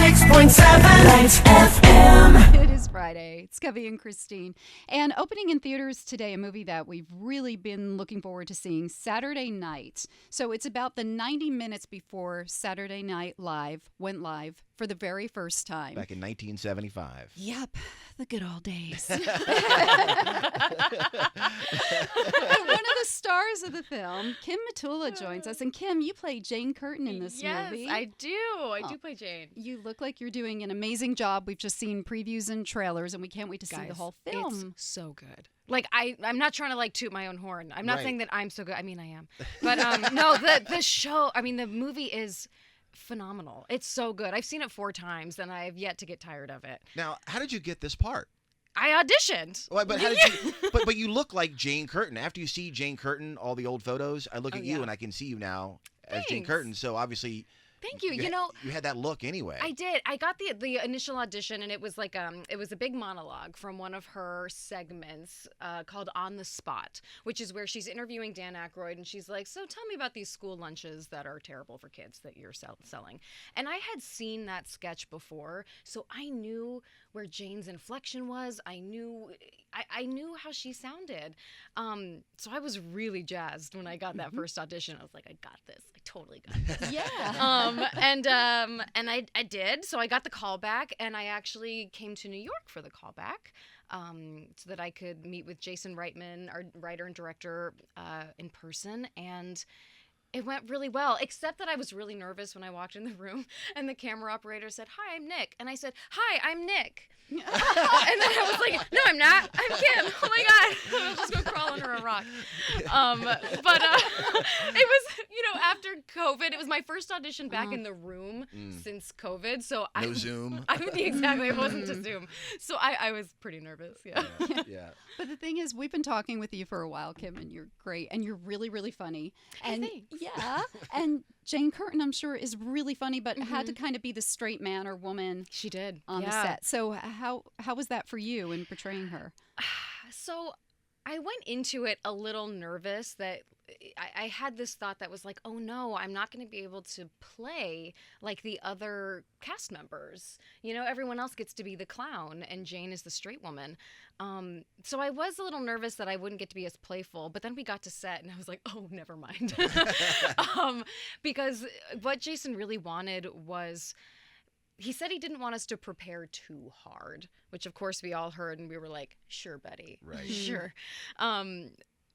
96.7 Lights FM. It is Friday. It's Covey and Christine. And opening in theaters today, a movie that we've really been looking forward to seeing, Saturday Night. So it's about the 90 minutes before Saturday Night Live went live for the very first time. Back in 1975. Yep, the good old days. One of the stars of the film, Kim Matula, joins us. And Kim, you play Jane Curtin in this movie. Yes, I do. I do play Jane. You look like you're doing an amazing job. We've just seen previews and trailers, and we can't wait to see the whole film. It's so good. Like, I'm not trying to, like, toot my own horn. I'm not saying that I'm so good. I mean, I am. But, no, the show, I mean, the movie is phenomenal. It's so good. I've seen it 4 times, and I have yet to get tired of it. Now, how did you get this part? I auditioned. Well, but how did you? But you look like Jane Curtin. After you see Jane Curtin, all the old photos, I look at you and I can see you now as Jane Curtin. So obviously. Thank you. You know, you had that look anyway. I did. I got the initial audition, and it was like it was a big monologue from one of her segments called On the Spot, which is where she's interviewing Dan Aykroyd, and she's like, "So tell me about these school lunches that are terrible for kids that you're selling." And I had seen that sketch before, so I knew where Jane's inflection was. I knew how she sounded. So I was really jazzed when I got that first audition. I was like, I got this. I totally got this. Yeah. And I did. So I got the call back, and I actually came to New York for the callback, so that I could meet with Jason Reitman, our writer and director, in person. And it went really well, except that I was really nervous when I walked in the room, and the camera operator said, "Hi, I'm Nick." And I said, "Hi, I'm Nick." And then I was like, "No, I'm not. I'm Kim. Oh my God." I was just going to crawl under a rock. But it was, after COVID, it was my first audition back in the room since COVID. So no Zoom. Exactly. It wasn't to Zoom. So I was pretty nervous. Yeah. But the thing is, we've been talking with you for a while, Kim, and you're great, and you're really, really funny. And thanks. Yeah, and Jane Curtin, I'm sure, is really funny, but had to kind of be the straight man or woman. She did on the set. So how was that for you in portraying her? So I went into it a little nervous that I had this thought that was like, oh no, I'm not going to be able to play like the other cast members. Everyone else gets to be the clown and Jane is the straight woman. So I was a little nervous that I wouldn't get to be as playful, but then we got to set and I was like, oh, never mind. Because what Jason really wanted was, he said he didn't want us to prepare too hard, which of course we all heard and we were like, sure, buddy. Right. Sure.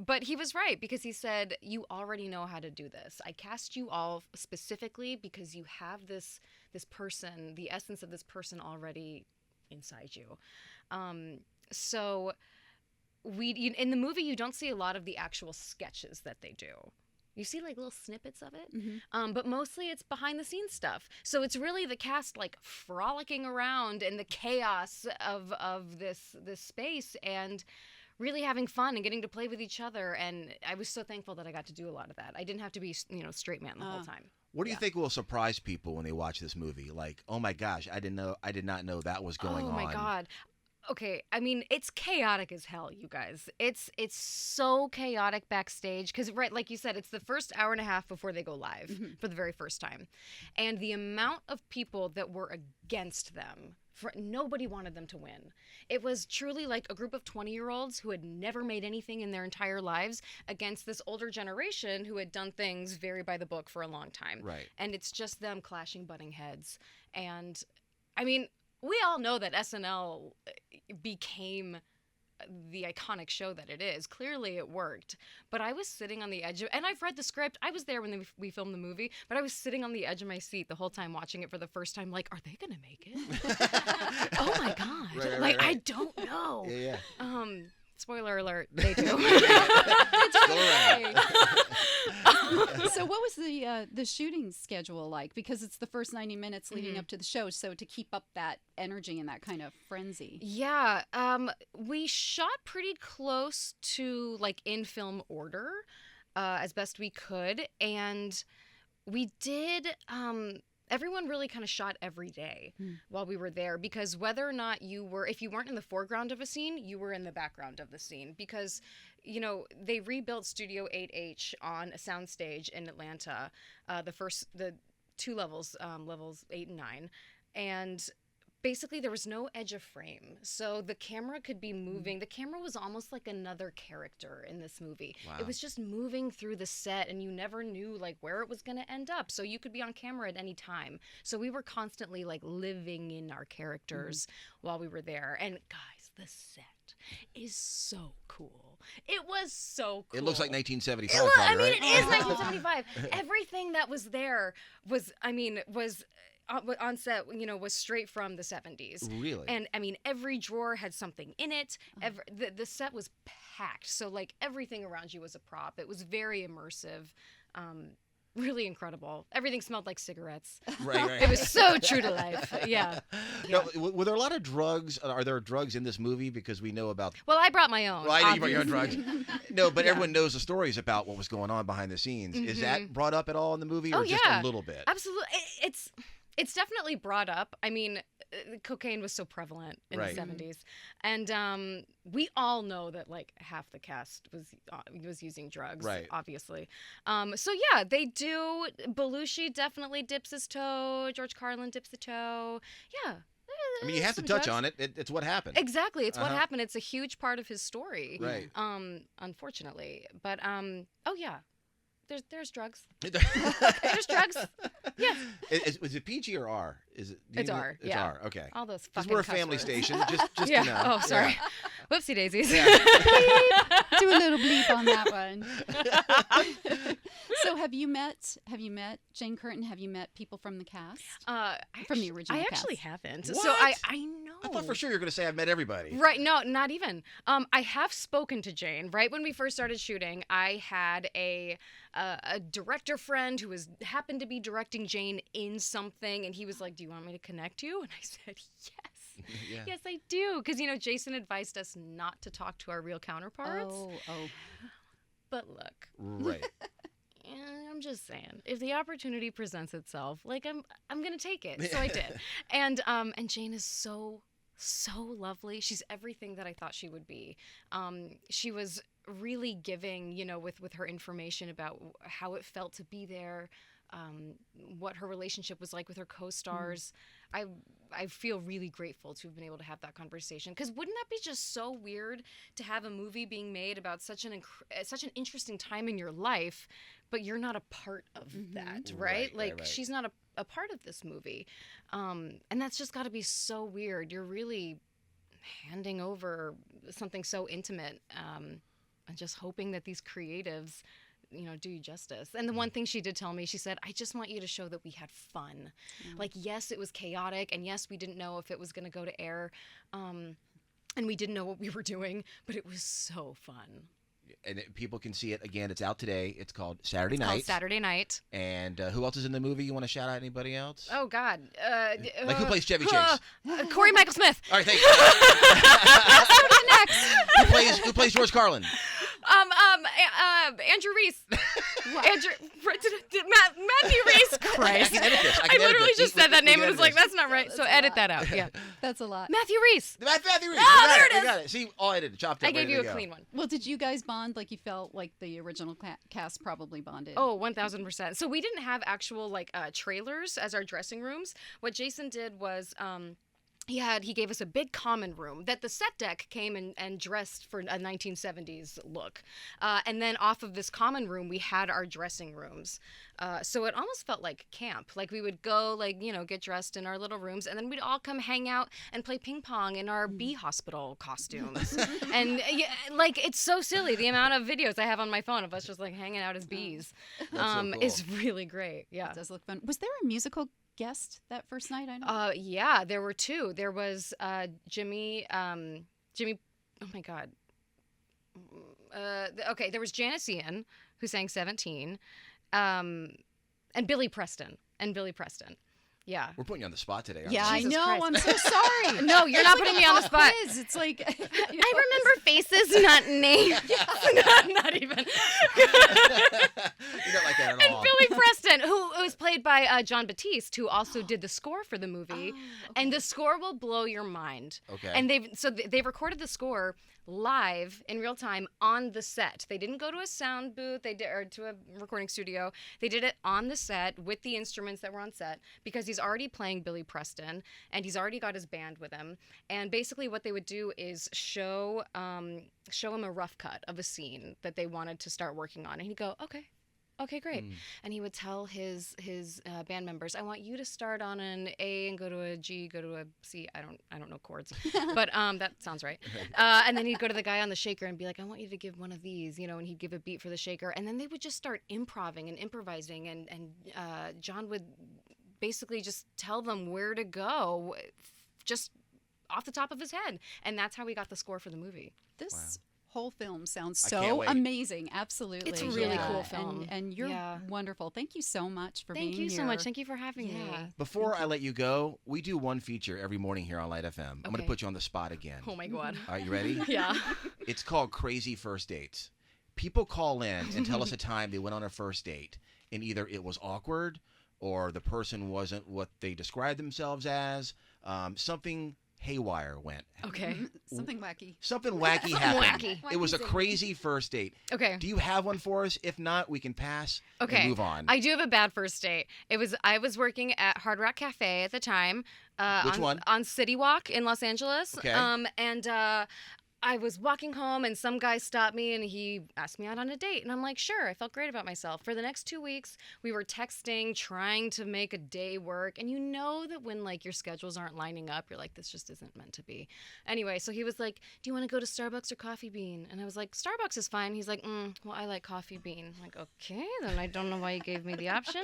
But he was right, because he said, you already know how to do this. I cast you all specifically because you have this person, the essence of this person already inside you. So in the movie, you don't see a lot of the actual sketches that they do. You see like little snippets of it, but mostly it's behind the scenes stuff. So it's really the cast like frolicking around in the chaos of this space and really having fun and getting to play with each other. And I was so thankful that I got to do a lot of that. I didn't have to be, straight man the whole time. What do you think will surprise people when they watch this movie? Like, oh my gosh, I did not know that was going on. Oh my God. Okay, I mean, it's chaotic as hell, you guys. It's so chaotic backstage because, right, like you said, it's the first hour and a half before they go live for the very first time. And the amount of people that were against them, nobody wanted them to win. It was truly like a group of 20-year-olds who had never made anything in their entire lives against this older generation who had done things very by the book for a long time. Right. And it's just them clashing, butting heads. And, I mean, we all know that SNL became the iconic show that it is. Clearly it worked. But I was sitting on the edge of, and I've read the script. I was there when we filmed the movie, but I was sitting on the edge of my seat the whole time watching it for the first time, like, are they going to make it? Oh my God. Right. I don't know. Yeah. Spoiler alert, they do. So what was the shooting schedule like? Because it's the first 90 minutes leading up to the show, so to keep up that energy and that kind of frenzy. Yeah, we shot pretty close to like in film order as best we could, and we did everyone really kind of shot every day while we were there, because whether or not if you weren't in the foreground of a scene, you were in the background of the scene, because, they rebuilt Studio 8H on a soundstage in Atlanta, the 2 levels, levels 8 and 9. and basically there was no edge of frame, so the camera could be moving. The camera was almost like another character in this movie. Wow. It was just moving through the set, and you never knew like where it was going to end up, so you could be on camera at any time. So we were constantly like living in our characters while we were there. And guys, the set is so cool. It was so cool. It looks like 1975. I mean, right? it is 1975. Everything that was there was on set, was straight from the 70s. Really? And I mean, every drawer had something in it. The set was packed. So like everything around you was a prop. It was very immersive. Really incredible. Everything smelled like cigarettes. Right. It was so true to life. Yeah. Now, were there a lot of drugs? Are there drugs in this movie? Because we know about. Well, I brought my own. Well, I know you brought your own drugs. No, but Yeah. everyone knows the stories about what was going on behind the scenes. Is that brought up at all in the movie, or just a little bit? Absolutely. It's definitely brought up. I mean, cocaine was so prevalent in Right. the 70s. And we all know that like half the cast was using drugs, Right. obviously. So yeah, they do. Belushi definitely dips his toe. George Carlin dips the toe. Yeah. I mean, you have to touch on it. It's what happened. Exactly. It's what happened. It's a huge part of his story. Right. Unfortunately. But oh yeah. There's drugs. There's drugs. Yeah. Is it PG or R? Is it? It's R. It's yeah. R. Okay. All those Because fucking we're a cuss family words. station. Just Yeah. to know. Oh, sorry. Whoopsie daisies. Yeah. Do a little bleep on that one. So have you met Jane Curtin? Have you met people from the cast? From the original I actually cast? haven't. What? So I know. I thought for sure you were going to say I've met everybody. Right. No, not even. I have spoken to Jane. Right when we first started shooting, I had a director friend who happened to be directing Jane in something, and he was like, "Do you want me to connect you?" And I said, "Yes, Yeah. yes, I do." Because Jason advised us not to talk to our real counterparts. Oh. But look, Right. I'm just saying, if the opportunity presents itself, like I'm gonna take it. So I did, and Jane is so lovely. She's everything that I thought she would be. She was really giving, with her information about how it felt to be there, what her relationship was like with her co-stars. I feel really grateful to have been able to have that conversation, because wouldn't that be just so weird to have a movie being made about such an interesting time in your life, but you're not a part of that, right? Right. She's not a part of this movie, and that's just got to be so weird. You're really handing over something so intimate, and just hoping that these creatives do you justice. And the one thing she did tell me, she said, "I just want you to show that we had fun." Like, yes, it was chaotic, and yes, we didn't know if it was going to go to air, and we didn't know what we were doing, but it was so fun. And people can see it again. It's out today. It's called Saturday Night. Called Saturday Night. And who else is in the movie? You want to shout out anybody else? Oh God! Like who plays Chevy Chase? Corey Michael Smith. All right, thanks. Next. Who plays George Carlin? Andrew Reese. Matthew Reese. Christ. I can edit this. I literally just said that name and and was like, that's not right. So edit that out. Yeah. That's a lot. Matthew Reese. Matthew Reese. Oh, there it We is. got it. See, all edited, chopped up. I gave ready you to a go. clean one. Well, did you guys bond like you felt like the original cast probably bonded? Oh, 1000%. So we didn't have actual trailers as our dressing rooms. What Jason did was he gave us a big common room that the set deck came and dressed for a 1970s look. And then off of this common room, we had our dressing rooms. So it almost felt like camp. Like we would go get dressed in our little rooms, and then we'd all come hang out and play ping pong in our bee hospital costumes. And it's so silly. The amount of videos I have on my phone of us just hanging out as bees That's so cool. is really great. Yeah. It does look fun. Was there a musical guest that first night? I know. Yeah, there were two. There was Jimmy. Oh my God. Okay, there was Janice Ian, who sang 17, and Billy Preston. Yeah. We're putting you on the spot today. Aren't Yeah, we? I Jesus know. Christ. I'm so sorry. No, you're not putting me on the spot. Quiz. It's like I remember faces, not names. Not even. You don't like that at And all. Billy Preston, who was played by John Batiste, who also did the score for the movie. And the score will blow your mind. Okay. And they've recorded the score live in real time on the set. They didn't go to a sound booth, or to a recording studio. They did it on the set with the instruments that were on set, because he's already playing Billy Preston and he's already got his band with him. And basically what they would do is show him a rough cut of a scene that they wanted to start working on, and he'd go, okay, great. And he would tell his band members, I want you to start on an A and go to a G, go to a C. I don't know chords, but that sounds right. And then he'd go to the guy on the shaker and be like, I want you to give one of these, and he'd give a beat for the shaker. And then they would just start improvising, and John would basically just tell them where to go, just off the top of his head. And that's how we got the score for the movie. This whole film sounds I can't so wait. amazing. Absolutely. It's a really cool film. And you're wonderful. Thank you so much for being here. Thank you so much. Thank you for having me. Before I let you go, we do one feature every morning here on Light FM. I'm going to put you on the spot again. Oh, my God. All right, you ready? Yeah. It's called Crazy First Dates. People call in and tell us a time they went on a first date, and either it was awkward or the person wasn't what they described themselves as. Something haywire went. Okay. Something wacky. Something wacky happened. It was a crazy first date. Okay. Do you have one for us? If not, we can pass and move on. I do have a bad first date. I was working at Hard Rock Cafe at the time. Which one? On City Walk in Los Angeles. Okay. And I was walking home and some guy stopped me and he asked me out on a date. And I'm like, sure. I felt great about myself. For the next 2 weeks, we were texting, trying to make a day work. And you know that when like your schedules aren't lining up, you're like, this just isn't meant to be. Anyway, so he was like, do you want to go to Starbucks or Coffee Bean? And I was like, Starbucks is fine. He's like, well, I like Coffee Bean. I'm like, okay, then I don't know why you gave me the option.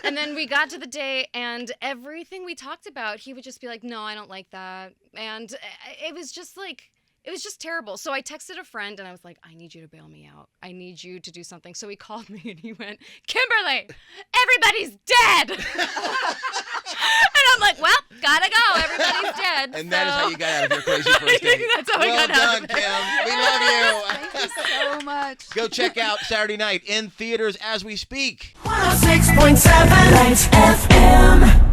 And then we got to the date and everything we talked about, he would just be like, no, I don't like that. And it was just like, it was just terrible. So I texted a friend and I was like, I need you to bail me out. I need you to do something. So he called me and he went, Kimberly, everybody's dead. And I'm like, well, gotta go. Everybody's dead. And that is how you got out of your crazy first date. That's how I got out of it. Well done, Kim. We love you. Thank you so much. Go check out Saturday Night in theaters as we speak. 106.7 Light FM.